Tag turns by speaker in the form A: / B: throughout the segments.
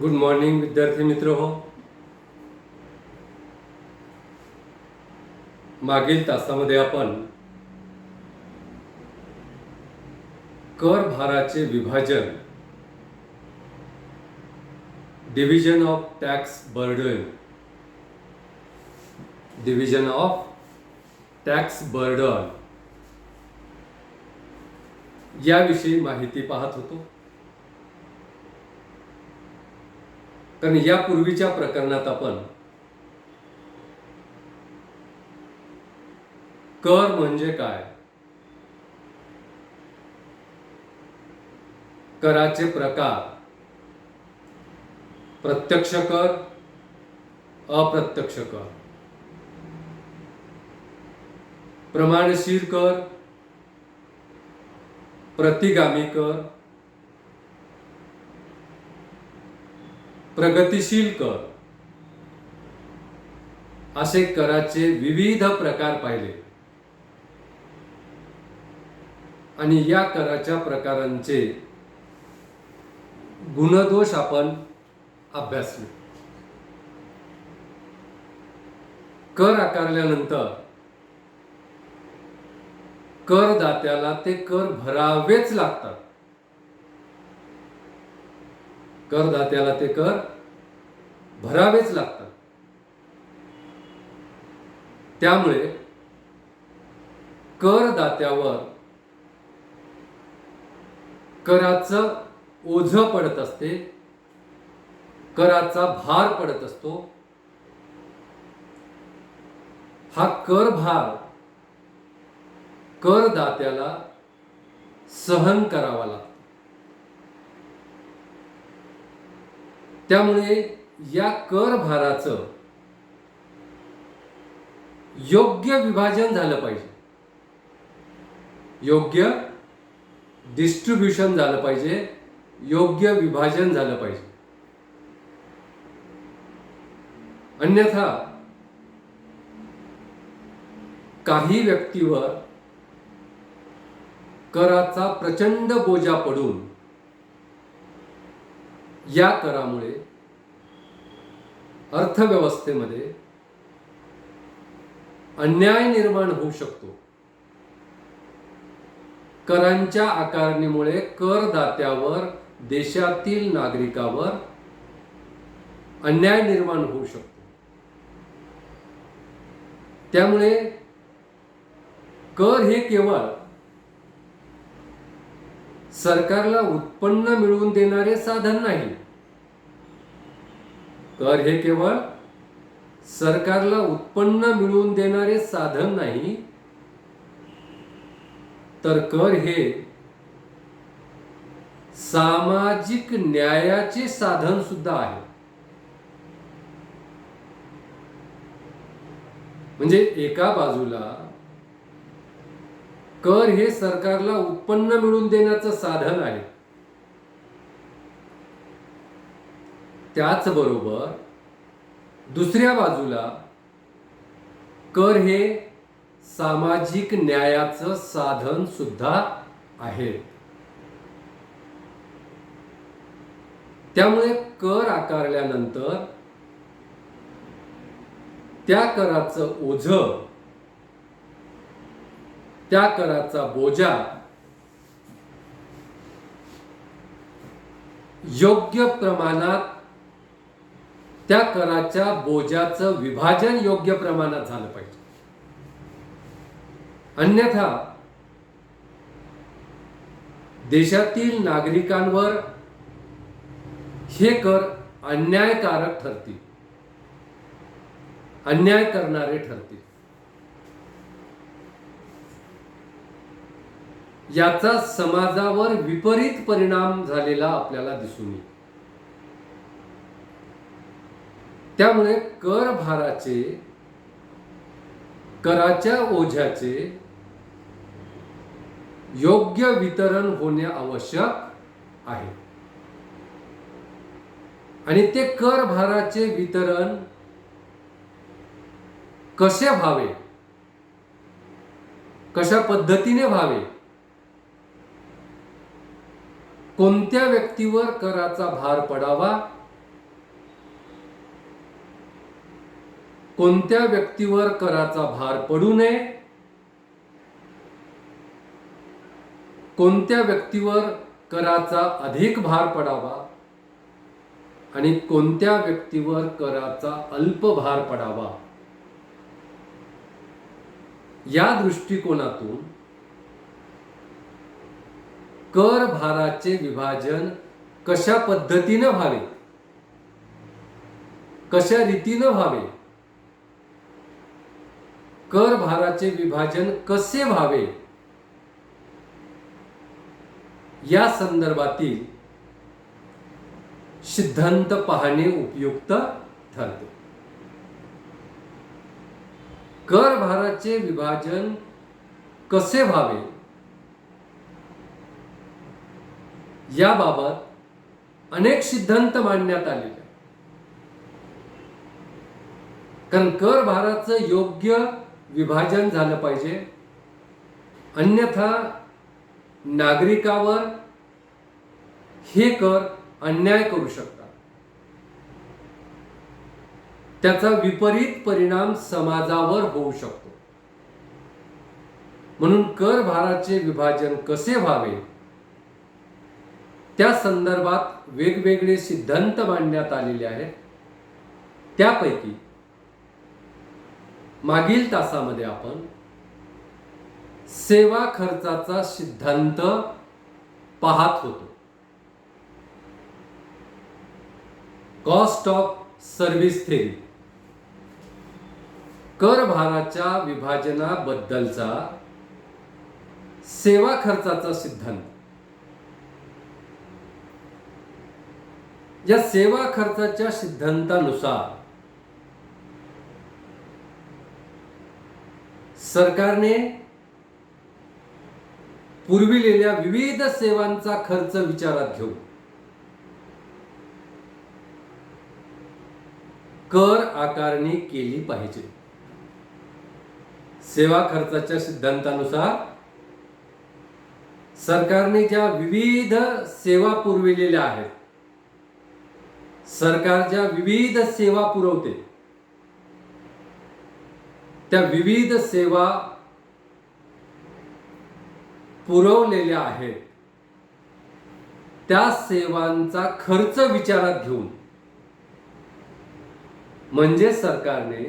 A: Good morning विद्यार्थी मित्र हो. मागील तासामध्ये आपण कर भाराचे विभाजन, डिव्हिजन ऑफ टॅक्स बर्डन, याविषयी माहिती पाहत होतो. कारण यापूर्वीच्या प्रकरणात आपण कर म्हणजे काय, कराचे प्रकार, प्रत्यक्ष कर, अप्रत्यक्ष कर, प्रमाणशील कर, प्रतिगामी कर, प्रगतिशील कर असे कराचे विविध प्रकार पाहिले आणि या कराच्या प्रकारांचे गुणदोष आपण अभ्यासले. कर आकारल्यानंतर करदात्याला ते कर भरावेच लागतात. करदात्याला ते कर भरावेच लागतात. त्यामुळे करदात्यावर कराचं ओझं पडत असते, कराचा भार पडत असतो. हा कर भार करदात्याला सहन करावा लागतो. त्यामुळे या कर भाराचं योग्य विभाजन झालं पाहिजे, योग्य डिस्ट्रीब्युशन झालं पाहिजे, योग्य विभाजन झालं पाहिजे. अन्यथा काही व्यक्तीवर कराचा प्रचंड बोजा पडून या करामुळे अर्थव्यवस्थेमध्ये अन्याय निर्माण होऊ शकतो. करांच्या आकारणीमुळे करदात्यावर, देशातील नागरिकावर अन्याय निर्माण होऊ शकतो. त्यामुळे कर हे केवळ सरकारला उत्पन्न मिळवून देणारे साधन नाही. कर हे केवळ सरकारला उत्पन्न मिळवून देणारे साधन नाही, तर कर हे सामाजिक न्यायाचे साधन सुद्धा आहे. म्हणजे एका बाजूला कर हे सरकारला उत्पन्न मिळवून देण्याचं साधन आहे, त्याचबरोबर दुसऱ्या बाजूला कर हे सामाजिक न्यायाचं साधन सुद्धा आहे. त्यामुळे कर आकारल्यानंतर त्या कराचं ओझं, त्या कराचा बोजा योग्य प्रमाणात, त्या कराच्या बोजाचं विभाजन योग्य प्रमाणात झालं पाहिजे. अन्यथा देशातील नागरिकांवर हे कर अन्यायकारक ठरतील, अन्याय करणारे ठरतील. याचा समाजावर विपरीत परिणाम झालेला आपल्याला दिसून येईल. त्यामुळे कर भाराचे, कराच्या ओझ्याचे योग्य वितरण होणे आवश्यक आहे. आणि ते कर भाराचे वितरण कसे व्हावे, कशा पद्धतीने व्हावे, कोणत्या व्यक्तीवर कराचा भार पडावा कोणत्या व्यक्तीवर कराचा भार पडू नये, कोणत्या व्यक्तीवर कराचा अधिक भार पडावा आणि कोणत्या व्यक्तीवर कराचा अल्प भार पडावा, या दृष्टिकोनातून कर भाराचे विभाजन कशा पद्धतीने व्हावे, कशा रीतीने व्हावे, कर भाराचे विभाजन कसे व्हावे, या संदर्भातील सिद्धांत पाहणे उपयुक्त ठरते. कर भाराचे विभाजन कसे व्हावे याबाबत अनेक सिद्धांत मांडण्यात आलेले आहेत. कारण कर भाराचं योग्य विभाजन झालं पाहिजे, अन्यथा नागरिकावर हे कर अन्याय करू शकतात. त्याचा विपरीत परिणाम समाजावर होऊ शकतो. म्हणून कर भाराचे विभाजन कसे व्हावे त्या संदर्भात वेगवेगळे सिद्धांत मांडण्यात आलेले आहेत. त्यापैकी मागील तासामध्ये आपण सेवा खर्चाचा सिद्धांत पाहत होतो. कॉस्ट ऑफ सर्व्हिस थेरी, कर भाराच्या विभाजनाबद्दलचा सेवा खर्चाचा सिद्धांत. या सेवा खर्चाच्या सिद्धांतानुसार सरकारने पुरविलेल्या विविध सेवांचा खर्च विचारात घेऊन कर आकारणी केली पाहिजे. सेवा खर्चाच्या सिद्धांतानुसार सरकारने ज्या विविध सेवा पुरविलेल्या आहेत, सरकार ज्या विविध सेवा पुरवते, त्या विविध सेवा पुरवलेल्या आहेत, त्या सेवांचा खर्च विचारात घेऊन, म्हणजे सरकारने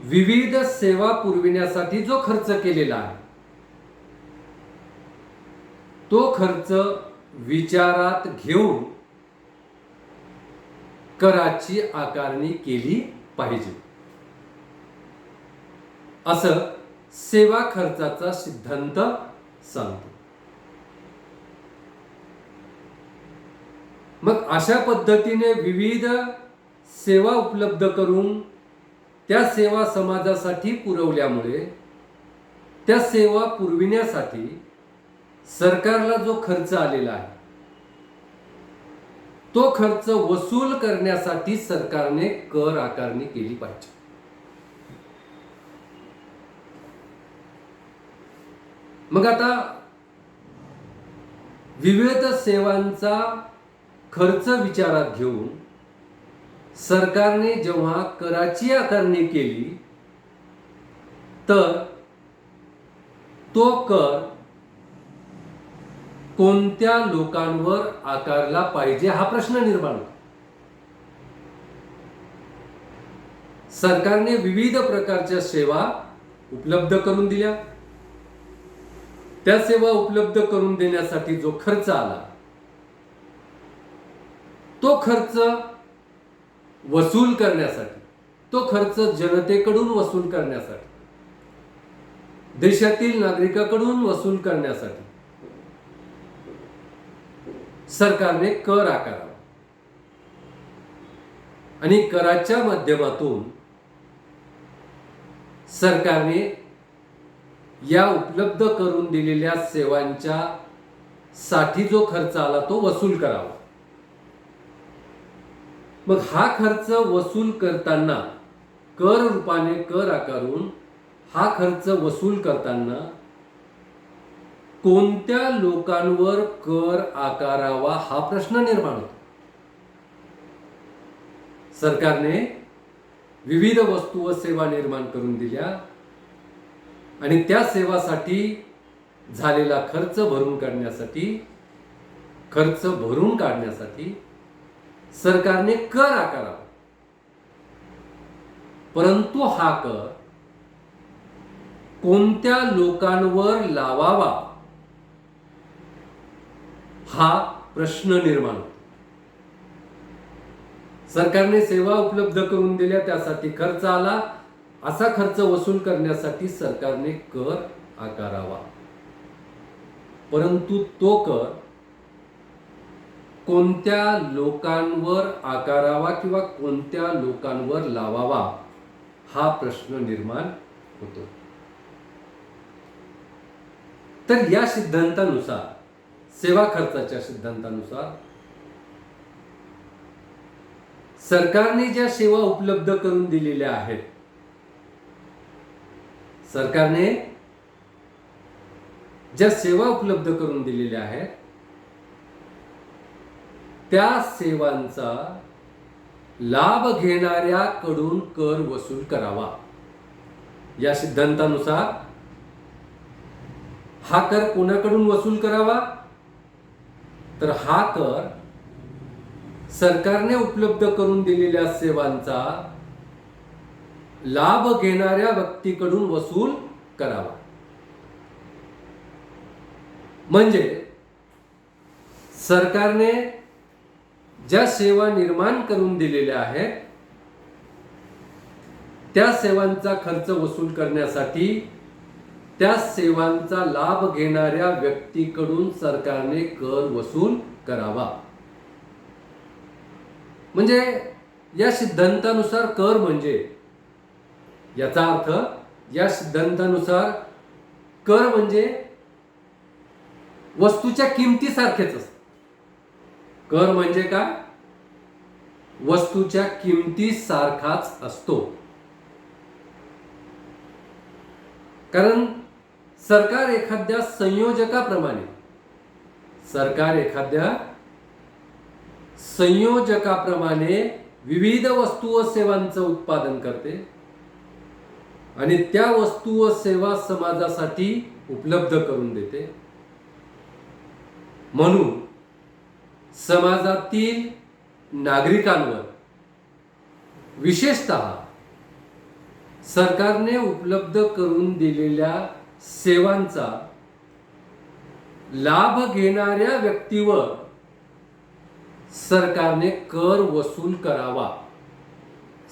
A: विविध सेवा पुरविण्यासाठी जो खर्च केलेला आहे तो खर्च विचारात घेऊन कराची आकारणी केली पाहिजे, असं सेवा खर्चाचा सिद्धांत सांगतो. मग अशा पद्धतीने विविध सेवा उपलब्ध करून त्या सेवा समाजासाठी पुरवल्यामुळे त्या सेवा पुरविण्यासाठी सरकारला जो खर्च आलेला आहे तो खर्च वसूल करण्यासाठी सरकारने कर आकारणी केली पाहिजे. मग आता विविध सेवांचा खर्च विचारात घेऊन सरकारने जेव्हा कराची आकारणी केली तर तो कर कोणत्या लोकांवर आकारला पाहिजे हा प्रश्न निर्माण होतो. सरकारने विविध प्रकारच्या सेवा उपलब्ध करून दिल्या. त्या सेवा उपलब्ध करून देण्यासाठी जो खर्च आला तो खर्च वसूल करण्यासाठी, तो खर्च जनतेकडून वसूल करण्यासाठी, देशातील नागरिकांकडून वसूल करण्यासाठी सरकारने कर आकारावा आणि कराच्या माध्यमातून सरकारने या उपलब्ध करून दिलेल्या सेवांच्या साठी जो खर्च आला तो वसूल करावा. मग हा खर्च वसूल करताना कर रूपाने कर आकारून हा खर्च वसूल करताना कोणत्या लोकांवर कर आकारावा हा प्रश्न निर्माण होतो. सरकारने विविध वस्तू व सेवा निर्माण करून दिल्या आणि त्या सेवासाठी झालेला खर्च भरून काढण्यासाठी सरकारने कर आकारावा. परंतु हा कर कोणत्या लोकांवर लावावा हा प्रश्न निर्माण होतो. सरकारने सेवा उपलब्ध करून दिल्या, त्यासाठी खर्च आला. असा खर्च वसूल करण्यासाठी सरकारने कर आकारावा. परंतु तो कर कोणत्या लोकांवर आकारावा किंवा कोणत्या लोकांवर लावावा हा प्रश्न निर्माण होतो. तर या सिद्धांतानुसार, सेवा खर्चाच्या सिद्धांतानुसार, सरकारने ज्या सेवा उपलब्ध करून दिलेल्या आहेत, त्या सेवांचा लाभ घेणाऱ्याकडून कर वसूल करावा. या सिद्धांतानुसार हा कर कोणाकडून वसूल करावा? तर हा कर सरकारने उपलब्ध करून दिलेल्या सेवांचा लाभ घेणाऱ्या व्यक्तीकडून वसूल करावा. म्हणजे सरकारने ज्या सेवा निर्माण करून दिलेल्या आहेत त्या सेवांचा खर्च वसूल करण्यासाठी त्या सेवांचा लाभ घेणाऱ्या व्यक्तीकडून सरकारने कर वसूल करावा. म्हणजे या सिद्धांतानुसार कर म्हणजे, याचा अर्थ या सिद्धांतानुसार कर म्हणजे वस्तूच्या किमतीसारखेच असतं. कर म्हणजे काय? वस्तूच्या किमतीसारखाच असतो. कारण सरकार एखाद्या संयोजकाप्रमाणे विविध वस्तू व सेवांचं उत्पादन करते आणि त्या वस्तू व सेवा समाजासाठी उपलब्ध करून देते. म्हणून समाजातील नागरिकांवर, विशेषतः सरकारने उपलब्ध करून दिलेल्या सेवांचा लाभ घेणाऱ्या व्यक्तीवर सरकारने कर वसूल करावा,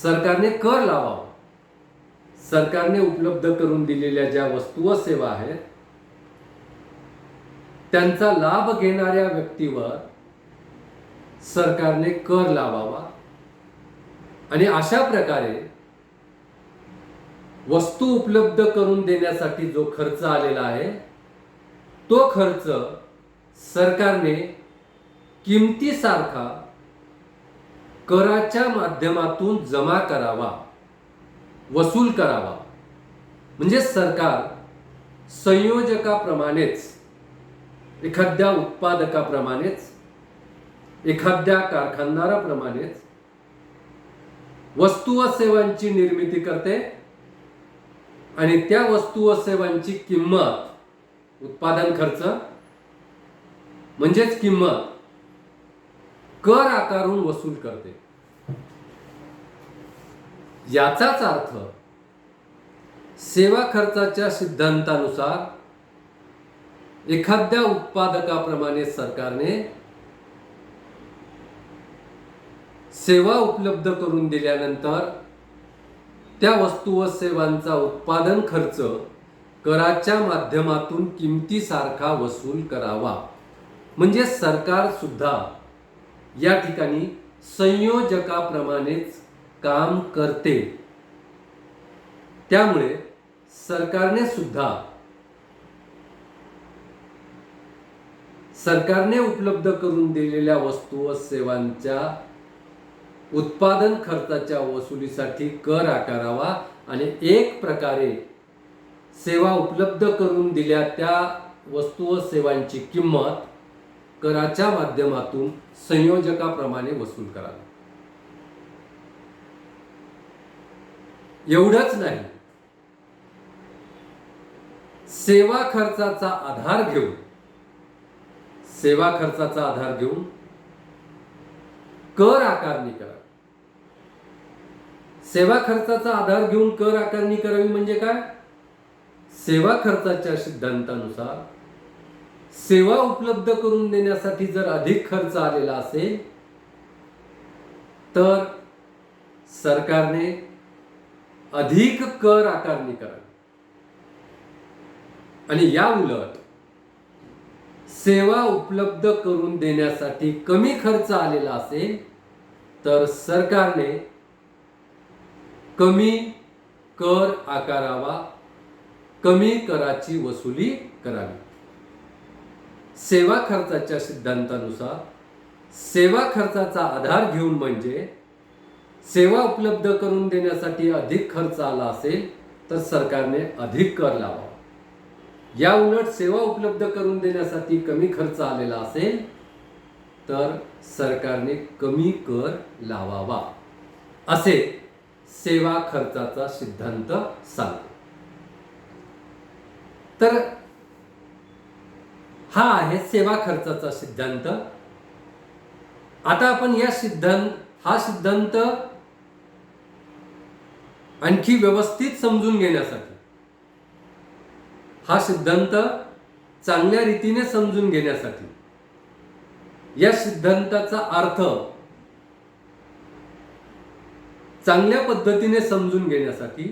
A: सरकारने कर लावावा. सरकारने उपलब्ध करून दिलेल्या ज्या वस्तू व सेवा आहेत त्यांचा लाभ घेणाऱ्या व्यक्तीवर सरकारने कर लावावा आणि अशा प्रकारे वस्तू उपलब्ध करून देण्यासाठी जो खर्च आलेला आहे तो खर्च सरकारने किमतीसारखा कराच्या माध्यमातून जमा करावा, वसूल करावा. म्हणजे सरकार संयोजकाप्रमाणेच, एखाद्या उत्पादकाप्रमाणेच, एखाद्या कारखानदाराप्रमाणेच वस्तू व सेवांची निर्मिती करते आणि त्या वस्तू व सेवांची किंमत, उत्पादन खर्च म्हणजेच किंमत, कर आकारून वसूल करते. याचाच अर्थ सेवा खर्चाच्या सिद्धांतानुसार एखाद्या उत्पादकाप्रमाणे सरकारने सेवा उपलब्ध करून दिल्यानंतर त्या वस्तू व सेवांचा उत्पादन खर्च कराच्या माध्यमातून किमतीसारखा वसूल करावा. म्हणजे सरकार सुद्धा या ठिकाणी संयोजकाप्रमाणेच काम करते. त्यामुळे सरकारने उपलब्ध करून दिलेल्या वस्तू व सेवांच्या उत्पादन खर्चाच्या वसुलीसाठी कर आकारावा आणि एक प्रकारे सेवा उपलब्ध करून दिल्या त्या वस्तू व सेवांची किंमत कराच्या माध्यमातून संयोजकाप्रमाणे वसूल करावी. एवढंच नाही, सेवा खर्चाचा आधार घेऊन कर आकारणी करा. सेवा खर्चाचा आधार घेऊन कर आकारणी करावी म्हणजे काय? सेवा खर्चाच्या सिद्धांतानुसार सेवा उपलब्ध करून देण्यासाठी जर अधिक खर्च आलेला असेल तर सरकारने अधिक कर आकारणी करावी, आणि या उलट सेवा उपलब्ध करून देण्यासाठी कमी खर्च आलेला असेल तर सरकारने कमी कर आकारावा, कमी कराची वसुली करावी. सेवा खर्चाच्या सिद्धांतानुसार सेवा खर्चाचा आधार घेऊन म्हणजे सेवा उपलब्ध करून देण्यासाठी अधिक खर्च आला असेल तर सरकारने अधिक कर लावावा. या उलट सेवा उपलब्ध करून देण्यासाठी कमी खर्च आलेला असेल तर सरकारने कमी कर लावावा, असे सेवा खर्चाचा सिद्धांत सांगतो. तर हा आहे सेवा खर्चाचा सिद्धांत. आता आपण हा सिद्धांत आणखी व्यवस्थित समजून घेण्यासाठी, हा सिद्धांत चांगल्या रीतीने समजून घेण्यासाठी, या सिद्धांताचा अर्थ चांगल्या पद्धतीने समजून घेण्यासाठी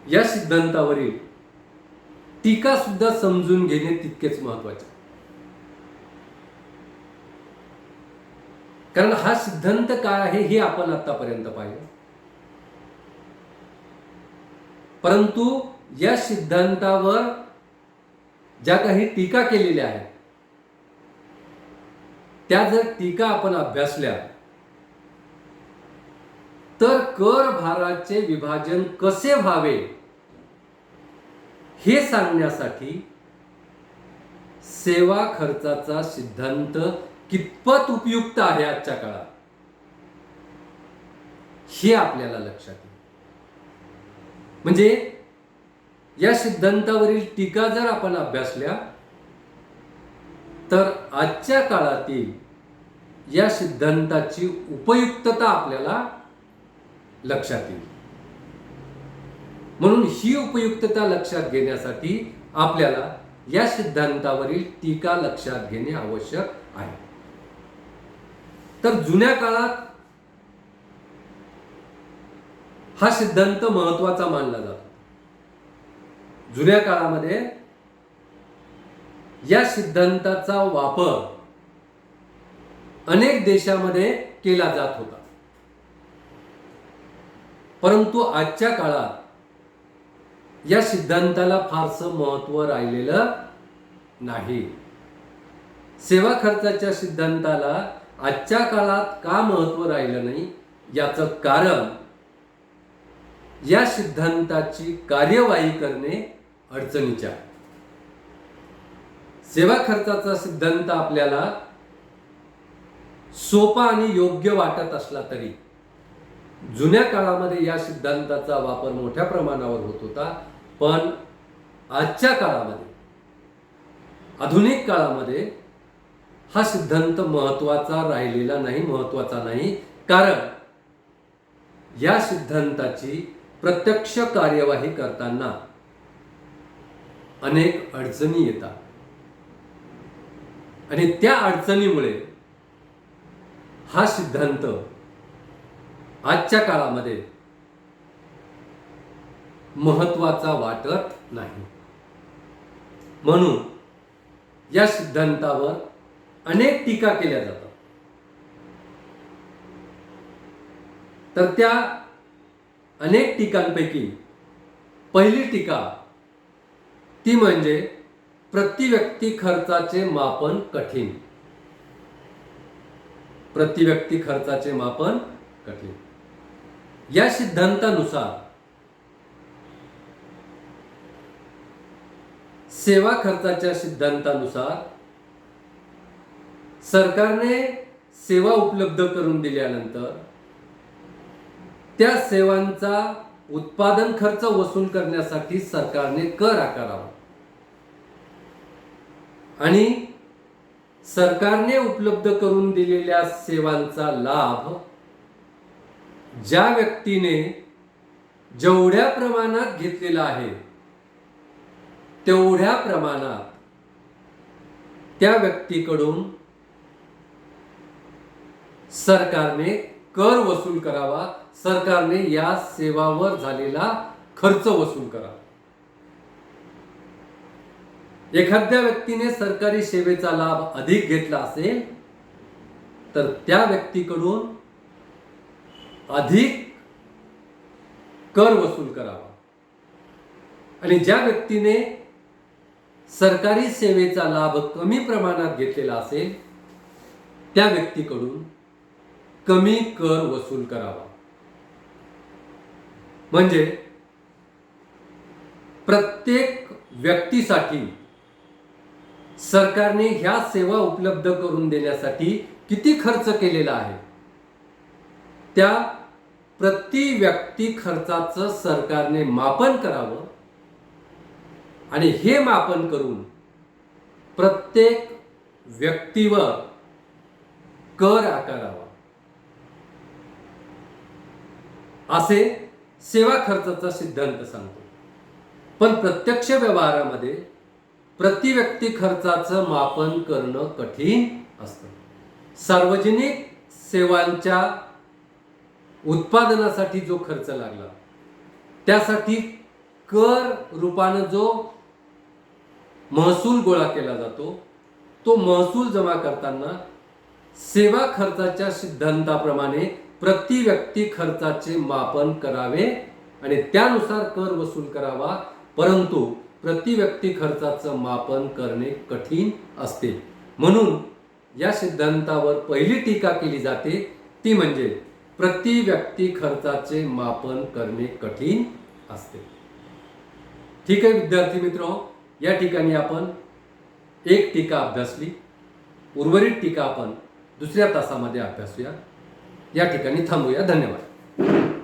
A: या सिद्धांतावरील टीका सुद्धा समजून घेणे तितकेच महत्त्वाचे. कारण हा सिद्धांत काय आहे हे आपण आतापर्यंत पाहिलं, परंतु या सिद्धांतावर ज्या काही टीका केलेल्या आहेत त्या जर टीका आपण अभ्यासल्या तर कर भाराचे विभाजन कसे व्हावे हे सांगण्यासाठी सेवा खर्चाचा सिद्धांत कितपत उपयुक्त आहे आजच्या काळात हे आपल्याला लक्षात येईल. म्हणजे या सिद्धांतावरील टीका जर आपण अभ्यासल्या तर आजच्या काळातील या सिद्धांताची उपयुक्तता आपल्याला लक्षात येईल. म्हणून ही उपयुक्तता लक्षात घेण्यासाठी आपल्याला या सिद्धांतावरील टीका लक्षात घेणे आवश्यक आहे. तर जुन्या काळात हा सिद्धांत महत्त्वाचा मानला जातो. जुन्या काळामध्ये या सिद्धांताचा वापर अनेक देशांमध्ये केला जात होता, परंतु आजच्या काळात या सिद्धांताला फारसं महत्त्व राहिलेलं नाही. सेवा खर्चाच्या सिद्धांताला आजच्या काळात का महत्त्व राहिलं नाही याचं कारण या सिद्धांताची कार्यवाही करणे अडचणीचे आहे. सेवा खर्चाचा सिद्धांत आपल्याला सोपा आणि योग्य वाटत असला तरी जुन्या काळामध्ये या सिद्धांताचा वापर मोठ्या प्रमाणावर होत होता, पण आजच्या काळामध्ये, आधुनिक काळामध्ये हा सिद्धांत महत्त्वाचा राहिलेला नाही, महत्त्वाचा नाही. कारण या सिद्धांताची प्रत्यक्ष कार्यवाही करताना अनेक अडचणी येतात आणि त्या अडचणीमुळे हा सिद्धांत आजच्या काळामध्ये महत्त्वाचा वाटत नाही. म्हणून या सिद्धांतावर अनेक टीका केल्या जातात. तर त्या अनेक टीकांपैकी पहिली टीका ती म्हणजे प्रतिव्यक्ती खर्चाचे मापन कठीण. प्रतिव्यक्ती खर्चाचे मापन कठीण. या सिद्धांतानुसार सेवा खर्चाच्या सिद्धांतानुसार सरकारने सेवा उपलब्ध करून दिल्यानंतर त्या सेवांचा उत्पादन खर्च वसूल करण्यासाठी सरकारने कर आकारावा आणि सरकारने उपलब्ध करून दिलेल्या सेवांचा लाभ ज्या व्यक्तीने जेवढ्या प्रमाणात घेतलेला आहे तेवढ्या प्रमाणात त्या व्यक्तीकडून सरकारने कर वसूल करावा, सरकारने या सेवावर झालेला खर्च वसूल करावा. एखाद्या व्यक्तीने सरकारी सेवेचा लाभ अधिक घेतला असेल तर त्या व्यक्तीकडून अधिक कर वसूल करावा आणि ज्या व्यक्तीने सरकारी सेवेचा लाभ कमी प्रमाणात घेतलेला असेल त्या व्यक्तीकडून कमी कर वसूल करावा. म्हणजे प्रत्येक व्यक्तीसाठी सरकारने ह्या सेवा उपलब्ध करून देण्यासाठी किती खर्च केलेला आहे त्या प्रति व्यक्ती खर्चाचं सरकारने मापन करावं आणि हे मापन करून प्रत्येक व्यक्तीवर कर आकारावा असे सेवा खर्चाचा सिद्धांत सांगतो. पण प्रत्यक्ष व्यवहारामध्ये प्रति व्यक्ती खर्चाचं मापन करणं कठीण असतं. सार्वजनिक सेवांच्या उत्पादनासाठी जो खर्च लागला त्यासाठी कर रूपानं जो महसूल गोळा केला जातो तो महसूल जमा करताना सेवा खर्चाच्या सिद्धांताप्रमाणे प्रति व्यक्ती खर्चाचे मापन करावे आणि त्यानुसार कर वसूल करावा. परंतु प्रति व्यक्ती खर्चाचं मापन करणे कठीण असते. म्हणून या सिद्धांतावर पहिली टीका केली जाते ती म्हणजे प्रति व्यक्ती खर्चाचे मापन करणे कठीण असते. ठीक आहे विद्यार्थी मित्रांनो, या ठिकाणी आपण एक टीका अभ्यासली. उर्वरित टीका आपण दुसऱ्या तासामध्ये अभ्यासूया. या ठिकाणी थांबूया. धन्यवाद.